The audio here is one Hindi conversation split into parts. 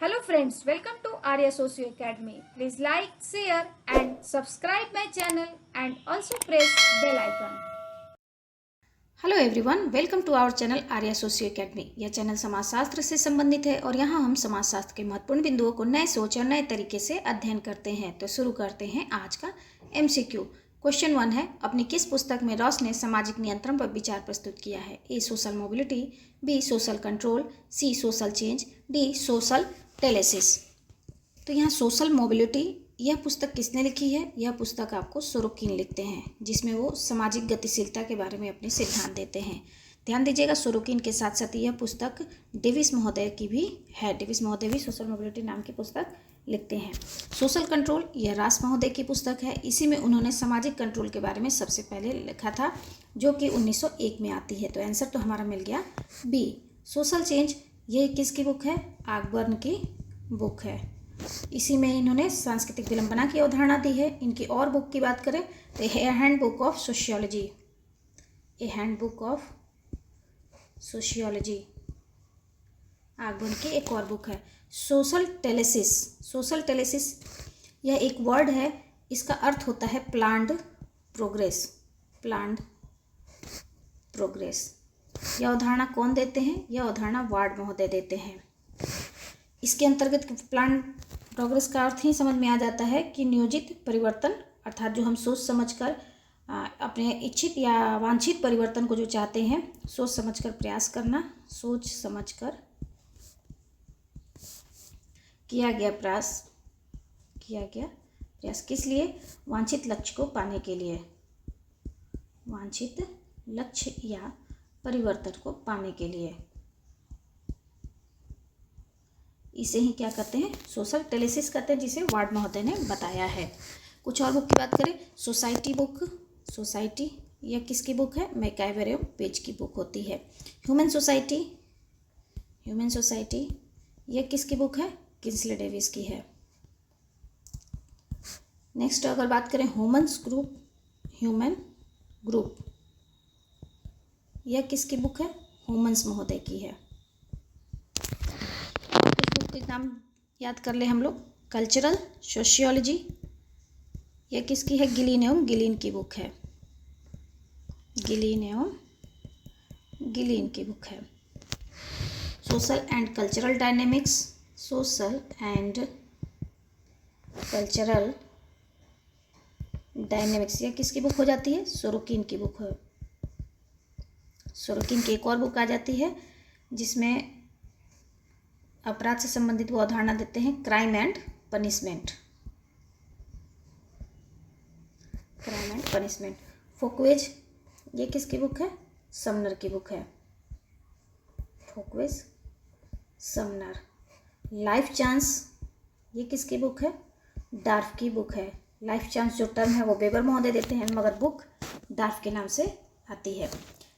Hello friends, welcome to Arya Socio Academy. Please like, share and subscribe my channel and also press bell icon. Hello everyone, welcome to our channel Arya socio academy. यह चैनल समाजशास्त्र से संबंधित है और यहाँ हम समाजशास्त्र के महत्वपूर्ण बिंदुओं को नए सोच और नए तरीके से अध्ययन करते हैं। तो शुरू करते हैं आज का एमसीक्यू। क्वेश्चन 1 है, अपनी किस पुस्तक में रॉस ने सामाजिक नियंत्रण पर विचार प्रस्तुत किया है? A social mobility, B social control, C social change, D social telesis. तो यहाँ सोशल मोबिलिटी यह पुस्तक किसने लिखी है? यह पुस्तक आपको सोरोकिन लिखते हैं, जिसमें वो सामाजिक गतिशीलता के बारे में अपने सिद्धांत देते हैं। ध्यान दीजिएगा, सोरोकिन के साथ साथ यह पुस्तक डेविस महोदय की भी है। डेविस महोदय भी सोशल मोबिलिटी नाम की पुस्तक लिखते हैं। सोशल कंट्रोल यह रास महोदय की पुस्तक है। इसी में उन्होंने सामाजिक कंट्रोल के बारे में सबसे पहले लिखा था, जो कि 1901 में आती है। तो आंसर तो हमारा मिल गया बी। सोशल चेंज ये किसकी बुक है? आकबर्न की बुक है। इसी में इन्होंने सांस्कृतिक विलंबना की अवधारणा दी है। इनकी और बुक की बात करें तो a handbook of sociology, a handbook of sociology Ogburn की एक और बुक है। सोशल टेलेसिस, सोशल टेलेसिस यह एक वर्ड है। इसका अर्थ होता है प्लान्ड प्रोग्रेस, प्लान्ड प्रोग्रेस। यह अवधारणा कौन देते हैं? यह अवधारणा वार्ड महोदय देते हैं। इसके अंतर्गत प्लान प्रोग्रेस का अर्थ ही समझ में आ जाता है कि नियोजित परिवर्तन, अर्थात जो हम सोच समझकर अपने इच्छित या वांछित परिवर्तन को जो चाहते हैं, सोच समझकर प्रयास करना, सोच समझकर किया गया प्रयास किस लिए? वांछित लक्ष्य को पाने के लिए, वांछित लक्ष्य या परिवर्तन को पाने के लिए। इसे ही क्या कहते हैं? सोशल टेलेसिस कहते हैं, जिसे वार्ड महोदय ने बताया है। कुछ और बुक की बात करें, सोसाइटी बुक, सोसाइटी यह किसकी बुक है? मैकाइवर एवं पेज की बुक होती है। ह्यूमन सोसाइटी, ह्यूमन सोसाइटी यह किसकी बुक है? किंसले डेविस की है। नेक्स्ट अगर बात करें ह्यूमन्स ग्रुप, ह्यूमन ग्रुप यह किसकी बुक है? ह्यूमन्स महोदय की है। नाम याद कर ले हम लोग। कल्चरल सोशियोलॉजी यह किसकी है? गिलीन एवं गिलीन की बुक है। गिलीन एवं गिलीन की बुक है। Social and cultural dynamics, social and cultural dynamics यह किसकी बुक हो जाती है? सोरोकिन की बुक है। सोरोकिन की एक और बुक आ जाती है, जिसमें अपराध से संबंधित वो अवधारणा देते हैं, crime and punishment, crime and punishment. Folkways ये किसकी बुक है? समनर की बुक है। Folkways, Sumner. लाइफ चांस ये किसकी बुक है? डार्फ की बुक है। लाइफ चांस जो टर्म है वो वेबर महोदय देते हैं, मगर बुक डार्फ के नाम से आती है।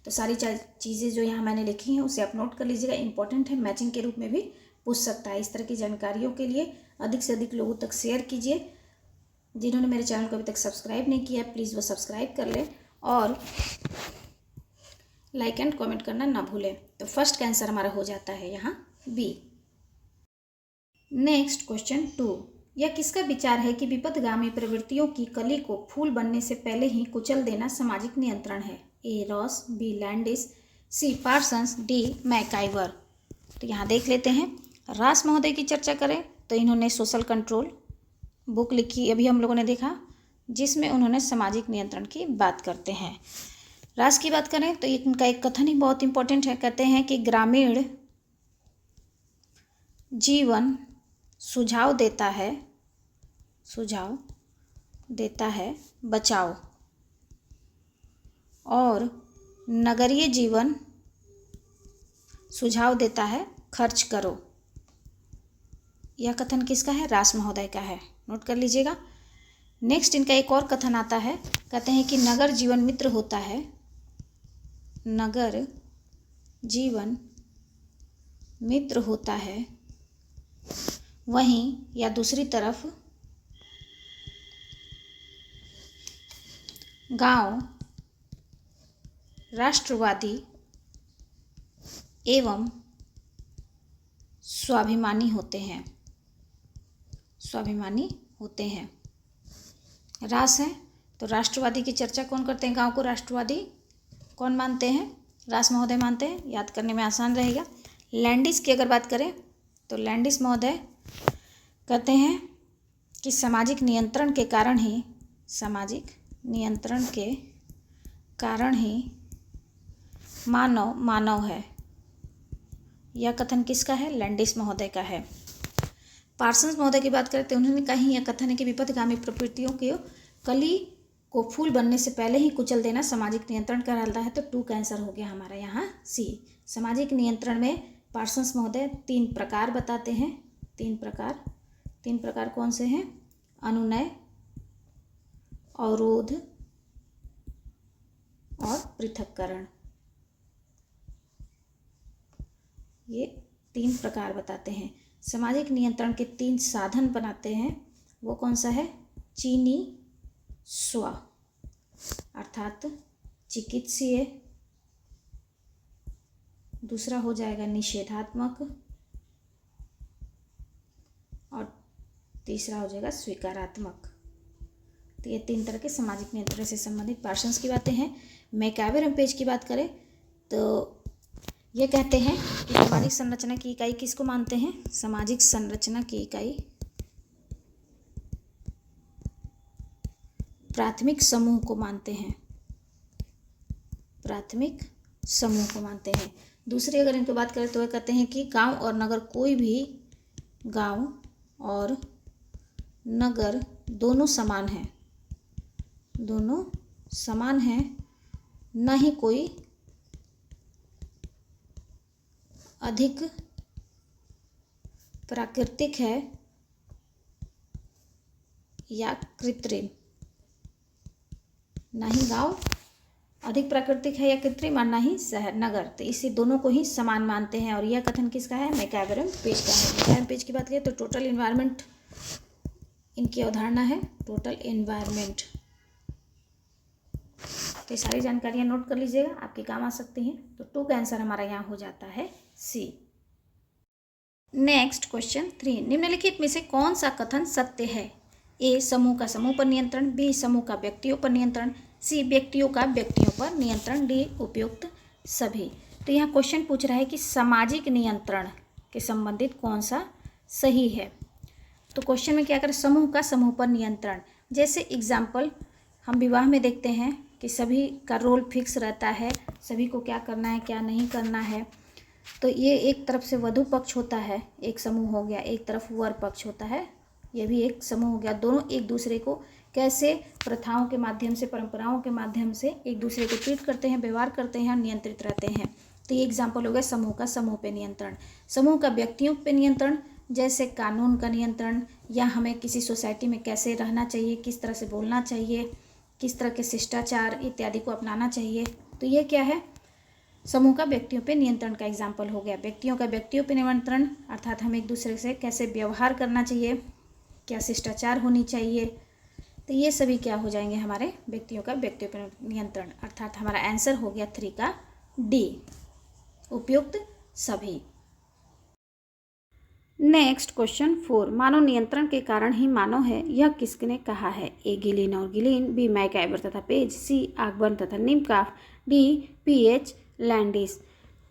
तो सारी चीज़ें जो यहाँ मैंने लिखी हैं उसे आप नोट कर लीजिएगा, इंपॉर्टेंट है, मैचिंग के रूप में भी पूछ सकता है। इस तरह की जानकारियों के लिए अधिक से अधिक लोगों तक शेयर कीजिए। जिन्होंने मेरे चैनल को अभी तक सब्सक्राइब नहीं किया, प्लीज़ वो सब्सक्राइब कर लें और लाइक एंड कमेंट करना ना भूलें। तो फर्स्ट का आंसर हमारा हो जाता है यहाँ बी। नेक्स्ट क्वेश्चन 2, यह किसका विचार है कि विपथगामी प्रवृत्तियों की कली को फूल बनने से पहले ही कुचल देना सामाजिक नियंत्रण है? A Ross, B Landis, C Parsons, D MacIver. तो यहाँ देख लेते हैं। रास महोदय की चर्चा करें तो इन्होंने सोशल कंट्रोल बुक लिखी, अभी हम लोगों ने देखा, जिसमें उन्होंने सामाजिक नियंत्रण की बात करते हैं। रास की बात करें तो इनका एक कथन ही बहुत इंपॉर्टेंट है। कहते हैं कि ग्रामीण जीवन सुझाव देता है बचाओ, और नगरीय जीवन सुझाव देता है खर्च करो। यह कथन किसका है? रास महोदय का है, नोट कर लीजिएगा। नेक्स्ट इनका एक और कथन आता है, कहते हैं कि नगर जीवन मित्र होता है, नगर जीवन मित्र होता है, वहीं या दूसरी तरफ गांव राष्ट्रवादी एवं स्वाभिमानी होते हैं। स्वाभिमानी होते हैं। रास है तो राष्ट्रवादी की चर्चा कौन करते हैं? गांव को राष्ट्रवादी कौन मानते हैं? रास महोदय मानते हैं, याद करने में आसान रहेगा। लैंडिस की अगर बात करें तो लैंडिस महोदय कहते हैं कि सामाजिक नियंत्रण के कारण ही मानव है। यह कथन किसका है? लैंडिस महोदय का है। पार्सन्स महोदय की बात करें तो उन्होंने कही यह कथन है कि विपथगामी प्रवृत्तियों के कली को फूल बनने से पहले ही कुचल देना सामाजिक नियंत्रण कहलाता है। तो 2 का आंसर हो गया हमारा यहाँ सी। सामाजिक नियंत्रण में पार्सन्स महोदय 3 प्रकार बताते हैं। 3 प्रकार कौन से हैं? अनुनय, अवरोध और पृथक्करण। ये 3 प्रकार बताते हैं। सामाजिक नियंत्रण के 3 साधन बनाते हैं। वो कौन सा है? चीनी स्व अर्थात चिकित्सीय, दूसरा हो जाएगा निषेधात्मक और तीसरा हो जाएगा स्वीकारात्मक। तो ये 3 तरह के सामाजिक नियंत्रण से संबंधित पार्सन्स की बातें हैं। मैकआवर एंड पेज की बात करें तो ये कहते हैं कि सामाजिक संरचना की इकाई किसको मानते हैं? सामाजिक संरचना की इकाई प्राथमिक समूह को मानते हैं। दूसरी अगर इनको बात करें तो वह कहते हैं कि गांव और नगर दोनों समान हैं, न ही कोई अधिक प्राकृतिक है या कृत्रिम। ना ही गांव अधिक प्राकृतिक है या कृत्रिम और ना ही शहर नगर। तो इसे दोनों को ही समान मानते हैं। और यह कथन किसका है? मैकआवर एंड पेज का है। मैकआवर एंड पेज की बात करें तो टोटल एनवायरनमेंट इनकी अवधारणा है। Total environment. तो ये सारी जानकारियाँ नोट कर लीजिएगा, आपके काम आ सकती हैं। तो 2 का आंसर हमारा यहाँ हो जाता है सी। नेक्स्ट क्वेश्चन 3, निम्नलिखित में से कौन सा कथन सत्य है? ए, समूह का समूह पर नियंत्रण, बी, समूह का व्यक्तियों पर नियंत्रण, सी, व्यक्तियों का व्यक्तियों पर नियंत्रण, डी, उपयुक्त सभी। तो यहाँ क्वेश्चन पूछ रहा है कि सामाजिक नियंत्रण के संबंधित कौन सा सही है। तो क्वेश्चन में क्या करें? समूह का समूह पर नियंत्रण। जैसे एग्जाम्पल हम विवाह में देखते हैं कि सभी का रोल फिक्स रहता है, सभी को क्या करना है क्या नहीं करना है। तो ये एक तरफ से वधू पक्ष होता है, एक समूह हो गया, एक तरफ वर पक्ष होता है, ये भी एक समूह हो गया। दोनों एक दूसरे को कैसे प्रथाओं के माध्यम से, परंपराओं के माध्यम से एक दूसरे को ट्रीट करते हैं, व्यवहार करते हैं और नियंत्रित रहते हैं। तो ये एग्जाम्पल हो गया समूह का समूह पे नियंत्रण। समूह का व्यक्तियों पे नियंत्रण, जैसे कानून का नियंत्रण, या हमें किसी सोसाइटी में कैसे रहना चाहिए, किस तरह से बोलना चाहिए, किस तरह के शिष्टाचार इत्यादि को अपनाना चाहिए। तो ये क्या है? समूह का व्यक्तियों पे नियंत्रण का एग्जाम्पल हो गया। व्यक्तियों का व्यक्तियों पे नियंत्रण अर्थात हम एक दूसरे से कैसे व्यवहार करना चाहिए, क्या शिष्टाचार होनी चाहिए। तो ये सभी क्या हो जाएंगे? हमारे व्यक्तियों का व्यक्तियों पर नियंत्रण। अर्थात हमारा आंसर हो गया 3 का डी, उपयुक्त सभी। नेक्स्ट क्वेश्चन 4, मानव नियंत्रण के कारण ही मानव है, यह किसने कहा है? ए, गिलिन और गिलिन, बी, मैकआवर तथा पेज, सी, आकबर्न तथा निमकाफ, डी, पीएच लैंडिस।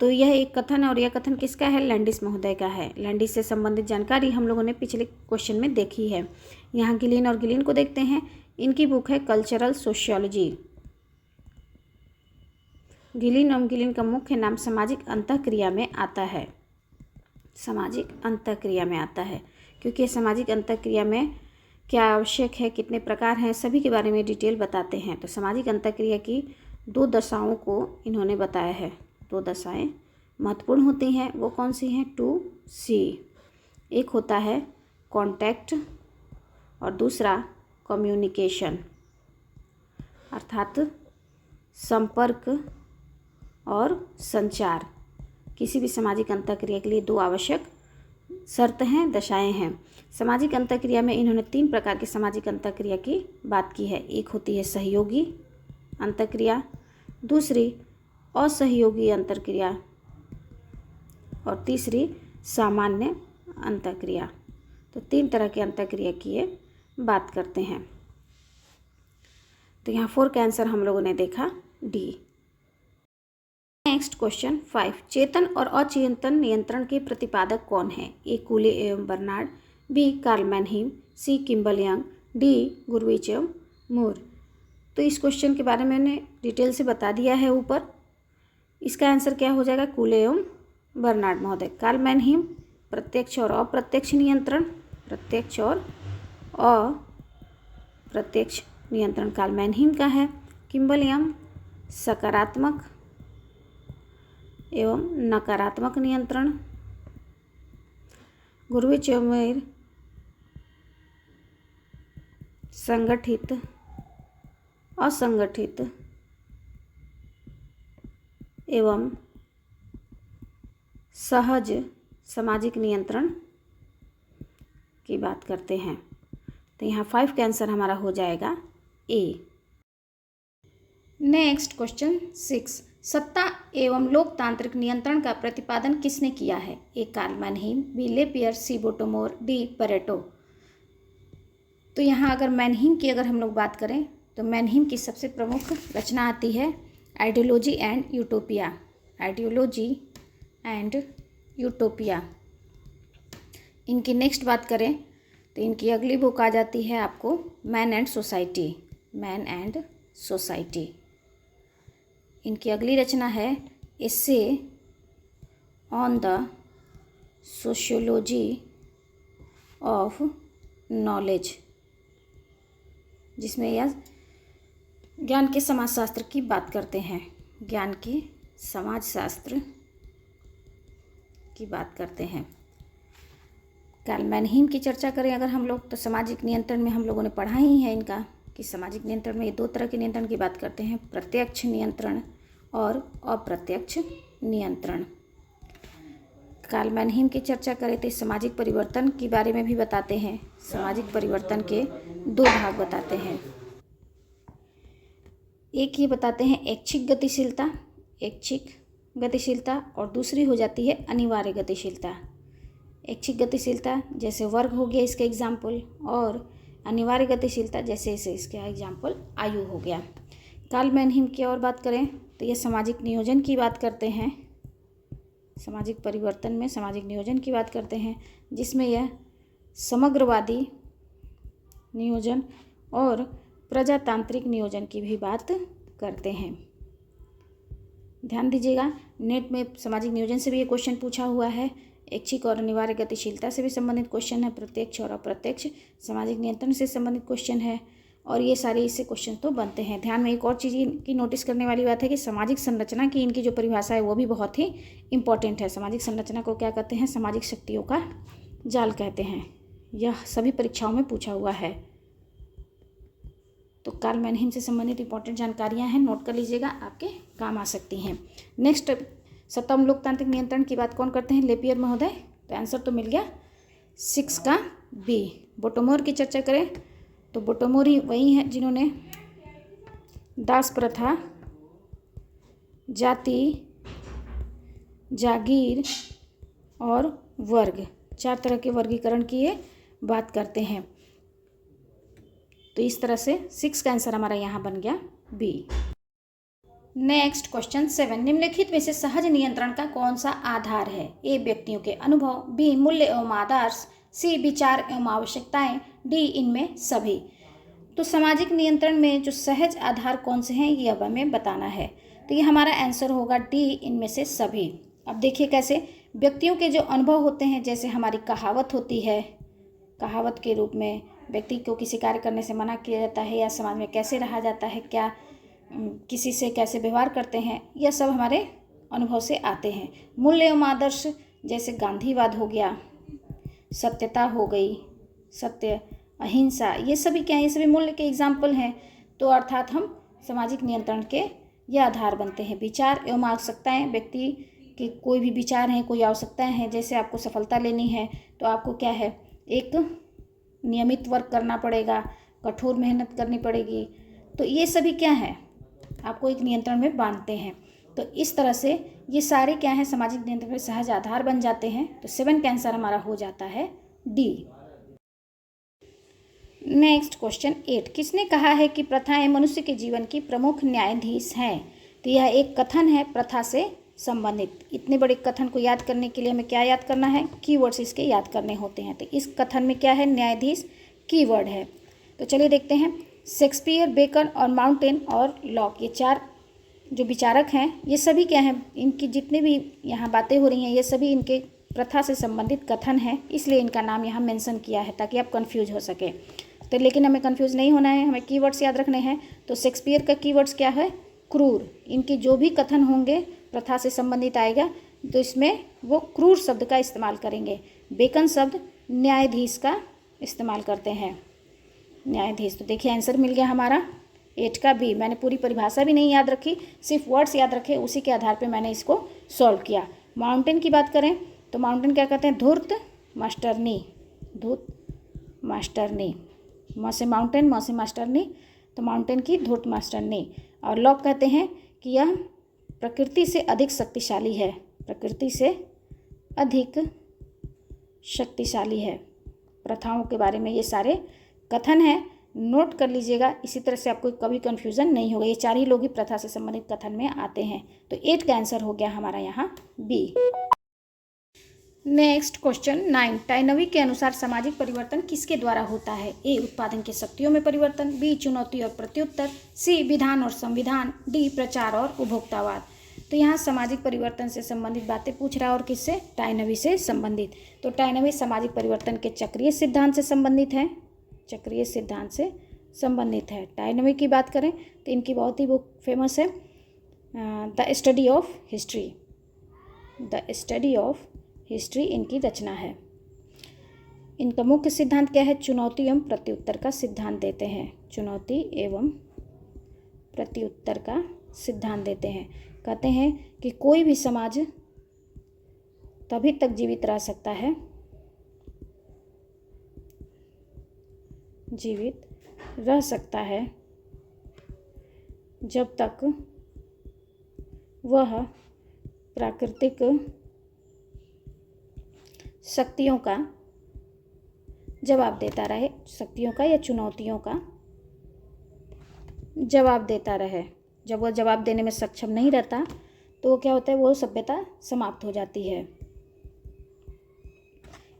तो यह एक कथन है और यह कथन किसका है? लैंडिस महोदय का है। लैंडिस से संबंधित जानकारी हम लोगों ने पिछले क्वेश्चन में देखी है। यहाँ गिलिन और गिलिन को देखते हैं। इनकी बुक है कल्चरल सोशियोलॉजी। गिलिन और गिलिन का मुख्य नाम सामाजिक अंतःक्रिया में आता है। सामाजिक अंतःक्रिया में आता है क्योंकि सामाजिक अंतःक्रिया में क्या आवश्यक है, कितने प्रकार हैं, सभी के बारे में डिटेल बताते हैं। तो सामाजिक अंतःक्रिया की 2 दशाओं को इन्होंने बताया है। 2 दशाएं महत्वपूर्ण होती हैं। वो कौन सी हैं? 2C। एक होता है कॉन्टैक्ट और दूसरा कम्युनिकेशन अर्थात संपर्क और संचार। किसी भी सामाजिक अंतःक्रिया के लिए 2 आवश्यक शर्त हैं, दशाएं हैं। सामाजिक अंतःक्रिया में इन्होंने 3 प्रकार की सामाजिक अंतःक्रिया की बात की है। एक होती है सहयोगी अंतःक्रिया, दूसरी असहयोगी अंतःक्रिया और तीसरी सामान्य अंतःक्रिया। तो 3 तरह की अंतःक्रिया की ये बात करते हैं। तो यहाँ 4 का आंसर हम लोगों ने देखा डी। नेक्स्ट क्वेश्चन 5, चेतन और अचेतन नियंत्रण के प्रतिपादक कौन है? ए कूले एवं बर्नार्ड, बी कार्ल मैनहीम, सी किम्बल यंग, डी गुरविच एवं मूर। तो इस क्वेश्चन के बारे में मैंने डिटेल से बता दिया है ऊपर। इसका आंसर क्या हो जाएगा? कूले एवं बर्नार्ड महोदय। कार्ल मैनहीम प्रत्यक्ष और अप्रत्यक्ष नियंत्रण, प्रत्यक्ष और अप्रत्यक्ष नियंत्रण कार्ल मैनहीम का है। किम्बल यंग सकारात्मक एवं नकारात्मक नियंत्रण। गुरविच एवं मूर संगठित असंगठित एवं सहज सामाजिक नियंत्रण की बात करते हैं। तो यहाँ 5 का आंसर हमारा हो जाएगा ए। नेक्स्ट क्वेश्चन 6, सत्ता एवं लोकतांत्रिक नियंत्रण का प्रतिपादन किसने किया है? A Karl मैनहीम, B Lapierre, C बोटोमोर, D Pareto. तो यहाँ अगर मैनहीम की अगर हम लोग बात करें तो मैनहीम की सबसे प्रमुख रचना आती है ideology and utopia. Ideology and utopia. इनकी नेक्स्ट बात करें तो इनकी अगली बुक आ जाती है आपको man and society. Man and society. इनकी अगली रचना है essay on the sociology of knowledge, जिसमें यह ज्ञान के समाजशास्त्र की बात करते हैं। ज्ञान के समाजशास्त्र की बात करते हैं। कार्ल मैनहीम की चर्चा करें अगर हम लोग तो सामाजिक नियंत्रण में हम लोगों ने पढ़ा ही है इनका कि सामाजिक नियंत्रण में ये 2 तरह के नियंत्रण की बात करते हैं, प्रत्यक्ष नियंत्रण और अप्रत्यक्ष नियंत्रण। कार्ल मैनहीम की चर्चा करें तो सामाजिक परिवर्तन के बारे में भी बताते हैं। सामाजिक परिवर्तन के 2 भाग बताते हैं। एक ये बताते हैं ऐच्छिक गतिशीलता, ऐच्छिक गतिशीलता, और दूसरी हो जाती है अनिवार्य गतिशीलता। ऐच्छिक गतिशीलता जैसे वर्ग हो गया इसका एग्जाम्पल, और अनिवार्य गतिशीलता जैसे इसका एग्जाम्पल आयु हो गया। कार्ल मैनहीम की और बात करें तो ये सामाजिक नियोजन की बात करते हैं। सामाजिक परिवर्तन में सामाजिक नियोजन की बात करते हैं, जिसमें यह समग्रवादी नियोजन और प्रजातांत्रिक नियोजन की भी बात करते हैं। ध्यान दीजिएगा, नेट में सामाजिक नियोजन से भी ये क्वेश्चन पूछा हुआ है। ऐच्छिक और अनिवार्य गतिशीलता से भी संबंधित क्वेश्चन है। प्रत्यक्ष और अप्रत्यक्ष सामाजिक नियंत्रण से संबंधित क्वेश्चन है, और ये सारे इससे क्वेश्चन तो बनते हैं। ध्यान में एक और चीज़ की नोटिस करने वाली बात है कि सामाजिक संरचना की इनकी जो परिभाषा है वो भी बहुत ही इम्पॉर्टेंट है। सामाजिक संरचना को क्या कहते हैं? सामाजिक शक्तियों का जाल कहते हैं। यह सभी परीक्षाओं में पूछा हुआ है। तो कार्ल मैनहीम से संबंधित इंपॉर्टेंट जानकारियां हैं, नोट कर लीजिएगा, आपके काम आ सकती हैं। नेक्स्ट, सत्ता एवं लोकतांत्रिक नियंत्रण की बात कौन करते हैं? लेपियर महोदय। तो आंसर तो मिल गया 6 का बी। बोटोमोर की चर्चा करें तो बोटोमोर ही वही हैं जिन्होंने दास प्रथा, जाति, जागीर और वर्ग, 4 तरह के वर्गीकरण की ये बात करते हैं। तो इस तरह से 6 का आंसर हमारा यहाँ बन गया बी। नेक्स्ट क्वेश्चन 7, निम्नलिखित में से सहज नियंत्रण का कौन सा आधार है? ए व्यक्तियों के अनुभव, बी मूल्य एवं आदर्श, सी विचार एवं आवश्यकताएं, डी इनमें सभी। तो सामाजिक नियंत्रण में जो सहज आधार कौन से हैं ये अब हमें बताना है। तो ये हमारा आंसर होगा डी, इनमें से सभी। अब देखिए कैसे, व्यक्तियों के जो अनुभव होते हैं, जैसे हमारी कहावत होती है, कहावत के रूप में व्यक्ति को किसी कार्य करने से मना किया जाता है, या समाज में कैसे रहा जाता है, क्या किसी से कैसे व्यवहार करते हैं, यह सब हमारे अनुभव से आते हैं। मूल्य एवं आदर्श जैसे गांधीवाद हो गया, सत्यता हो गई, सत्य, अहिंसा, ये सभी क्या है? ये सभी मूल्य के एग्जाम्पल हैं। तो अर्थात हम सामाजिक नियंत्रण के ये आधार बनते हैं। विचार एवं आवश्यकताएं, व्यक्ति के कोई भी विचार हैं, कोई आवश्यकताएं हैं, जैसे आपको सफलता लेनी है तो आपको क्या है, एक नियमित वर्क करना पड़ेगा, कठोर मेहनत करनी पड़ेगी। तो ये सभी क्या है, आपको एक नियंत्रण में बांधते हैं। तो इस तरह से ये सारे क्या है, सामाजिक नियंत्रण में सहज आधार बन जाते हैं। तो 7 का आंसर हमारा हो जाता है डी। नेक्स्ट क्वेश्चन 8, किसने कहा है कि प्रथाएं मनुष्य के जीवन की प्रमुख न्यायाधीश हैं? तो यह एक कथन है प्रथा से संबंधित। इतने बड़े कथन को याद करने के लिए हमें क्या याद करना है? कीवर्ड्स इसके याद करने होते हैं। तो इस कथन में क्या है? न्यायाधीश कीवर्ड है। तो चलिए देखते हैं। शेक्सपियर, बेकन और माउंटेन और लॉक, ये 4 जो विचारक हैं, ये सभी क्या हैं? इनकी जितनी भी यहाँ बातें हो रही हैं, ये सभी इनके प्रथा से संबंधित कथन है, इसलिए इनका नाम यहाँ मेंशन किया है ताकि आप कंफ्यूज हो सके। तो लेकिन हमें कंफ्यूज नहीं होना है, हमें कीवर्ड्स याद रखने हैं। तो शेक्सपियर का कीवर्ड्स क्या है? क्रूर। इनके जो भी कथन होंगे प्रथा से संबंधित आएगा तो इसमें वो क्रूर शब्द का इस्तेमाल करेंगे। बेकन शब्द न्यायाधीश का इस्तेमाल करते हैं, न्यायाधीश। तो देखिए आंसर मिल गया हमारा 8 का बी। मैंने पूरी परिभाषा भी नहीं याद रखी, सिर्फ वर्ड्स याद रखे, उसी के आधार पे मैंने इसको सॉल्व किया। माउंटेन की बात करें तो माउंटेन क्या कहते हैं? धूर्त मास्टरनी, धूर्त मास्टरनी। म से माउंटेन, म से मास्टरनी, तो माउंटेन की धूर्त मास्टरनी। और लॉक कहते हैं कि यह प्रकृति से अधिक शक्तिशाली है, प्रकृति से अधिक शक्तिशाली है। प्रथाओं के बारे में ये सारे कथन हैं, नोट कर लीजिएगा। इसी तरह से आपको कभी कन्फ्यूज़न नहीं होगा। ये 4 ही लोग ही प्रथा से संबंधित कथन में आते हैं। तो 8 का आंसर हो गया हमारा यहाँ बी। नेक्स्ट क्वेश्चन 9, टाइनवी के अनुसार सामाजिक परिवर्तन किसके द्वारा होता है? ए, उत्पादन की शक्तियों में परिवर्तन, बी, चुनौती और प्रत्युत्तर, सी, विधान और संविधान, डी, प्रचार और उपभोक्तावाद। तो यहाँ सामाजिक परिवर्तन से संबंधित बातें पूछ रहा है और किससे? टाइनवी से संबंधित। तो टाइनवी सामाजिक परिवर्तन के चक्रीय सिद्धांत से संबंधित है, चक्रीय सिद्धांत से संबंधित है। टाइनवी की बात करें तो इनकी बहुत ही बुक फेमस है, the study of history, the study of history इनकी रचना है। इनका मुख्य सिद्धांत क्या है? चुनौती एवं प्रत्युत्तर का सिद्धांत देते हैं, चुनौती एवं प्रत्युत्तर का सिद्धांत देते हैं। कहते हैं कि कोई भी समाज तभी तक जीवित रह सकता है, जीवित रह सकता है जब तक वह प्राकृतिक शक्तियों का जवाब देता रहे, शक्तियों का या चुनौतियों का जवाब देता रहे। जब वह जवाब देने में सक्षम नहीं रहता तो वो क्या होता है? वो सभ्यता समाप्त हो जाती है।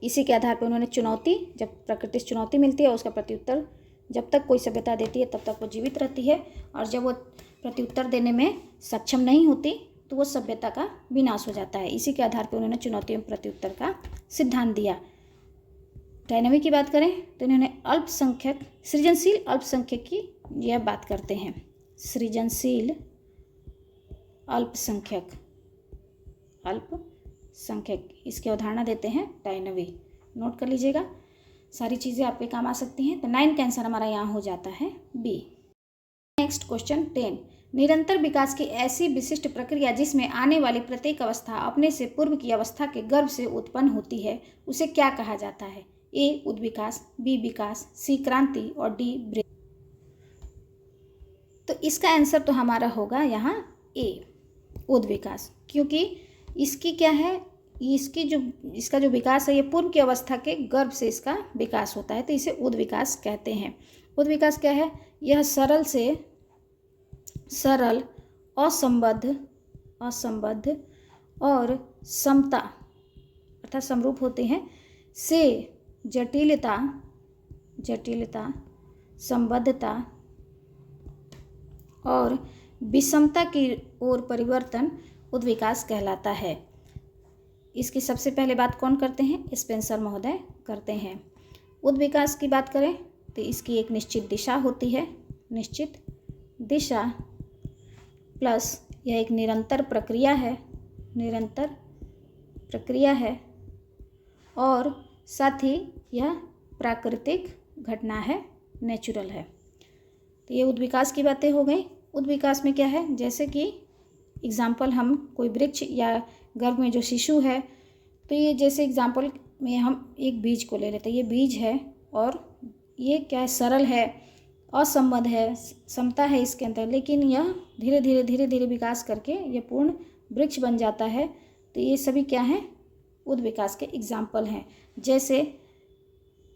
इसी के आधार पर उन्होंने चुनौती, जब प्रकृति से चुनौती मिलती है उसका प्रत्युत्तर जब तक कोई सभ्यता देती है तब तक वो जीवित रहती है, और जब वो प्रत्युत्तर देने में सक्षम नहीं होती तो वो सभ्यता का विनाश हो जाता है। इसी के आधार पर उन्होंने चुनौती एवं प्रत्युत्तर का सिद्धांत दिया। डायनामिक की बात करें तो इन्होंने अल्पसंख्यक, सृजनशील अल्पसंख्यक की यह बात करते हैं, सृजनशील अल्पसंख्यक, अल्पसंख्यक, इसकी अवधारणा देते हैं डायनावी। नोट कर लीजिएगा, सारी चीज़ें आपके काम आ सकती हैं। तो 9 का आंसर हमारा यहाँ हो जाता है बी। नेक्स्ट क्वेश्चन 10, निरंतर विकास की ऐसी विशिष्ट प्रक्रिया जिसमें आने वाली प्रत्येक अवस्था अपने से पूर्व की अवस्था के गर्भ से उत्पन्न होती है, उसे क्या कहा जाता है? ए, उद्विकास, बी, विकास, सी, क्रांति और डी, ब्रेक। तो इसका आंसर तो हमारा होगा यहाँ ए, उद्विकास, क्योंकि इसकी क्या है, इसका जो विकास है ये पूर्व की अवस्था के गर्भ से इसका विकास होता है, तो इसे उद्विकास कहते हैं। उद्विकास क्या है? यह सरल से सरल, असंबद्ध और समता अर्थात समरूप होते हैं, से जटिलता, संबद्धता और विषमता की ओर परिवर्तन उद्विकास कहलाता है। इसकी सबसे पहले बात कौन करते हैं? स्पेंसर महोदय करते हैं। उद्विकास की बात करें तो इसकी एक निश्चित दिशा होती है, निश्चित दिशा प्लस यह एक निरंतर प्रक्रिया है, और साथ ही यह प्राकृतिक घटना है, नेचुरल है। तो ये उद्विकास की बातें हो गई। उद्विकास में क्या है? जैसे कि एग्जाम्पल हम कोई वृक्ष या गर्भ में जो शिशु है, तो ये जैसे एग्जाम्पल में हम एक बीज को ले लेते हैं, ये बीज है और ये क्या है? सरल है, असंबद्ध है, समता है इसके अंदर, लेकिन यह धीरे धीरे विकास करके ये पूर्ण वृक्ष बन जाता है। तो ये सभी क्या हैं? उद्विकास के एग्जाम्पल हैं। जैसे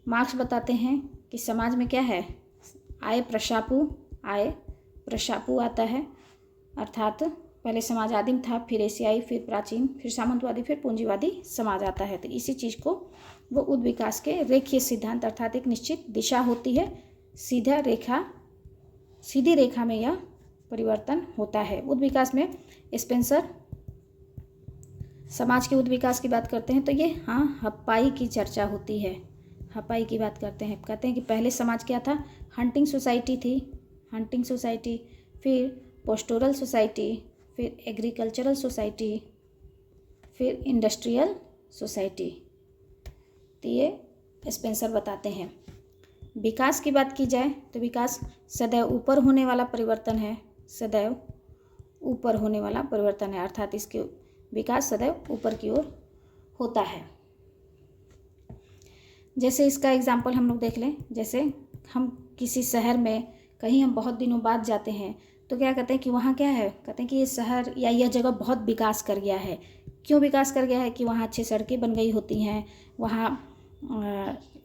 मार्क्स बताते हैं कि समाज में क्या है, आय प्रशापु आता है, अर्थात पहले समाज आदिम था, फिर एशियाई, फिर प्राचीन, फिर सामंतवादी, फिर पूंजीवादी समाज आता है। तो इसी चीज़ को वो उद्विकास के रेखीय सिद्धांत, अर्थात एक निश्चित दिशा होती है, सीधी रेखा में यह परिवर्तन होता है। उद्विकास में स्पेंसर समाज के उद्विकास की बात करते हैं तो ये हप्पाई की चर्चा होती है, हप्पाई की बात करते हैं। कहते हैं कि पहले समाज क्या था, हंटिंग सोसाइटी थी, हंटिंग सोसाइटी, फिर पोस्टोरल सोसाइटी, फिर एग्रीकल्चरल सोसाइटी, फिर इंडस्ट्रियल सोसाइटी। तो ये स्पेंसर बताते हैं। विकास की बात की जाए तो विकास सदैव ऊपर होने वाला परिवर्तन है, सदैव ऊपर होने वाला परिवर्तन है, अर्थात इसके विकास सदैव ऊपर की ओर होता है। जैसे इसका एग्जाम्पल हम लोग देख लें, जैसे हम किसी शहर में कहीं हम बहुत दिनों बाद जाते हैं तो क्या कहते हैं कि वहाँ क्या है, कहते हैं कि ये शहर या यह जगह बहुत विकास कर गया है। क्यों विकास कर गया है कि वहाँ अच्छी सड़कें बन गई होती हैं, वहाँ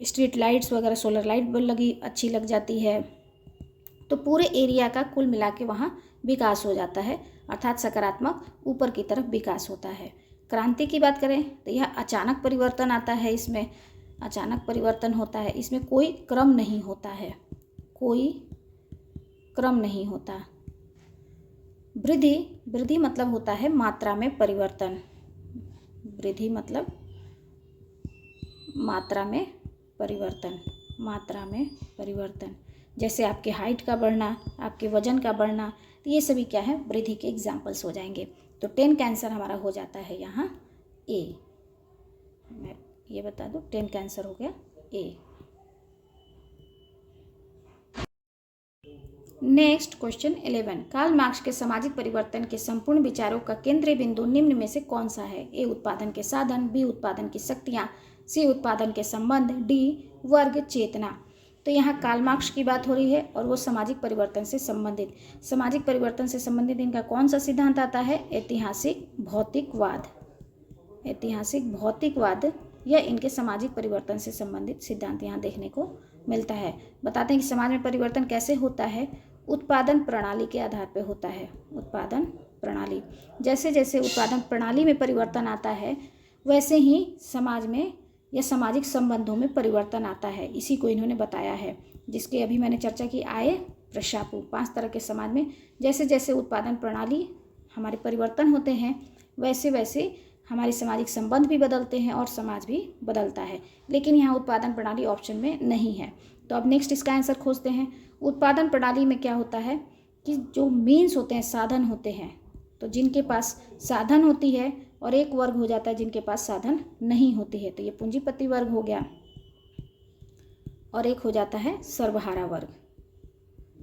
स्ट्रीट लाइट्स वगैरह, सोलर लाइट लगी अच्छी लग जाती है, तो पूरे एरिया का कुल मिला के वहाँ विकास हो जाता है, अर्थात सकारात्मक ऊपर की तरफ विकास होता है। क्रांति की बात करें तो यह अचानक परिवर्तन आता है, इसमें अचानक परिवर्तन होता है, इसमें कोई क्रम नहीं होता है, कोई क्रम नहीं होता। वृद्धि मतलब होता है मात्रा में परिवर्तन, वृद्धि मतलब मात्रा में परिवर्तन, जैसे आपके हाइट का बढ़ना, आपके वजन का बढ़ना, तो ये सभी क्या है, वृद्धि के एग्जाम्पल्स हो जाएंगे। तो 10 का आंसर हमारा हो जाता है यहाँ ए। मैं ये बता दूँ 10 का आंसर हो गया ए। नेक्स्ट क्वेश्चन 11, कार्ल मार्क्स के सामाजिक परिवर्तन के संपूर्ण विचारों का केंद्रीय बिंदु निम्न में से कौन सा है? ए उत्पादन के साधन, बी उत्पादन की शक्तियाँ, सी उत्पादन के संबंध, डी वर्ग चेतना। तो यहाँ कार्ल मार्क्स की बात हो रही है और वो सामाजिक परिवर्तन से संबंधित, सामाजिक परिवर्तन से संबंधित इनका कौन सा सिद्धांत आता है? ऐतिहासिक भौतिकवाद। ऐतिहासिक भौतिकवाद यह इनके सामाजिक परिवर्तन से संबंधित सिद्धांत यहाँ देखने को मिलता है। बताते हैं कि समाज में परिवर्तन कैसे होता है, उत्पादन प्रणाली के आधार पर होता है। उत्पादन प्रणाली, जैसे जैसे उत्पादन प्रणाली में परिवर्तन आता है वैसे ही समाज में या सामाजिक संबंधों में परिवर्तन आता है। इसी को इन्होंने बताया है, जिसकी अभी मैंने चर्चा की, आय प्रशापु। 5 तरह के समाज में जैसे जैसे उत्पादन प्रणाली हमारे परिवर्तन होते हैं वैसे वैसे हमारे सामाजिक संबंध भी बदलते हैं और समाज भी बदलता है। लेकिन यहाँ उत्पादन प्रणाली ऑप्शन में नहीं है। तो अब नेक्स्ट इसका आंसर खोजते हैं। उत्पादन प्रणाली में क्या होता है कि जो मीन्स होते हैं, साधन होते हैं, तो जिनके पास साधन होती है और एक वर्ग हो जाता है जिनके पास साधन नहीं होती है। तो ये पूंजीपति वर्ग हो गया और एक हो जाता है सर्वहारा वर्ग,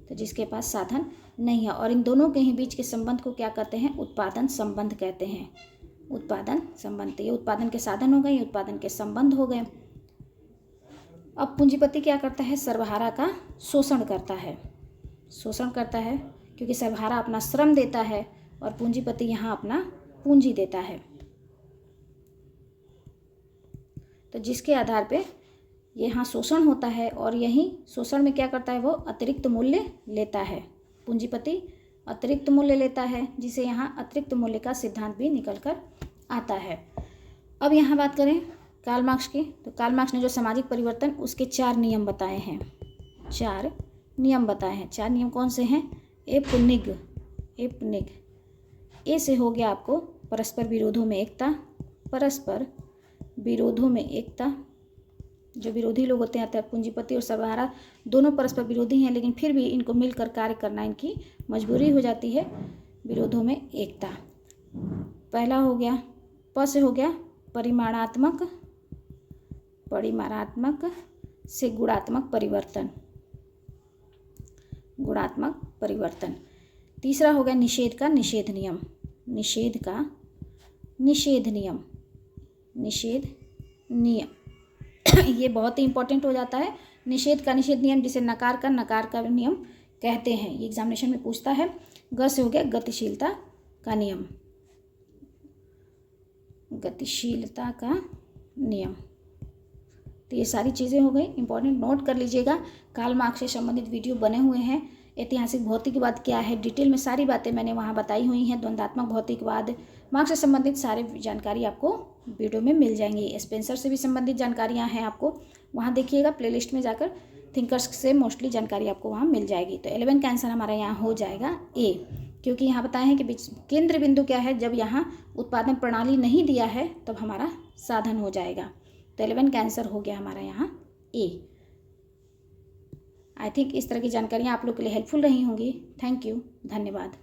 तो जिसके पास साधन नहीं है। और इन दोनों के ही बीच के संबंध को क्या कहते हैं? उत्पादन संबंध कहते हैं। उत्पादन संबंध, ये उत्पादन के साधन हो गए, ये उत्पादन के संबंध हो गए। अब पूंजीपति क्या करता है? सर्वहारा का शोषण करता है, शोषण करता है, क्योंकि सर्वहारा अपना श्रम देता है और पूंजीपति यहाँ अपना पूंजी देता है। तो जिसके आधार पे यहाँ शोषण होता है और यही शोषण में क्या करता है? वो अतिरिक्त मूल्य लेता है। पूंजीपति अतिरिक्त मूल्य लेता है, जिसे यहाँ अतिरिक्त मूल्य का सिद्धांत भी निकल कर आता है। अब यहाँ बात करें कार्ल मार्क्स की, तो कार्ल मार्क्स ने जो सामाजिक परिवर्तन उसके 4 नियम बताए हैं। 4 नियम बताए हैं। 4 नियम कौन से हैं? एपनिग। ए से हो गया आपको परस्पर विरोधों में एकता, परस्पर विरोधों में एकता। जो विरोधी लोग होते हैं अर्थात पूंजीपति और सर्वहारा दोनों परस्पर विरोधी हैं, लेकिन फिर भी इनको मिलकर कार्य करना इनकी मजबूरी हो जाती है। विरोधों में एकता पहला हो गया। प से हो गया परिमाणात्मक से गुणात्मक परिवर्तन, गुणात्मक परिवर्तन। तीसरा हो गया निषेध का निषेध नियम, निषेध का निषेध नियम, निषेध नियम ये बहुत ही इंपॉर्टेंट हो जाता है। निषेध का निषेध नियम, जिसे नकार का नियम कहते हैं, ये एग्जामिनेशन में पूछता है। ग से हो गया गतिशीलता का नियम, गतिशीलता का नियम। तो ये सारी चीज़ें हो गई, इंपॉर्टेंट नोट कर लीजिएगा। कार्ल मार्क्स से संबंधित वीडियो बने हुए हैं। ऐतिहासिक भौतिकवाद क्या है, डिटेल में सारी बातें मैंने वहाँ बताई हुई हैं। द्वंदात्मक भौतिकवाद, मार्क्स से संबंधित सारे जानकारी आपको वीडियो में मिल जाएंगी। स्पेंसर से भी संबंधित जानकारियाँ हैं, आपको वहाँ देखिएगा प्लेलिस्ट में जाकर। थिंकर्स से मोस्टली जानकारी आपको वहाँ मिल जाएगी। तो 11 का आंसर हमारा यहाँ हो जाएगा ए, क्योंकि यहाँ बताए हैं कि केंद्र बिंदु क्या है, जब यहाँ उत्पादन प्रणाली नहीं दिया है तब हमारा साधन हो जाएगा। तो 11 का आंसर हो गया हमारा यहाँ ए। आई थिंक इस तरह की जानकारियाँ आप लोग के लिए हेल्पफुल रही होंगी। थैंक यू, धन्यवाद।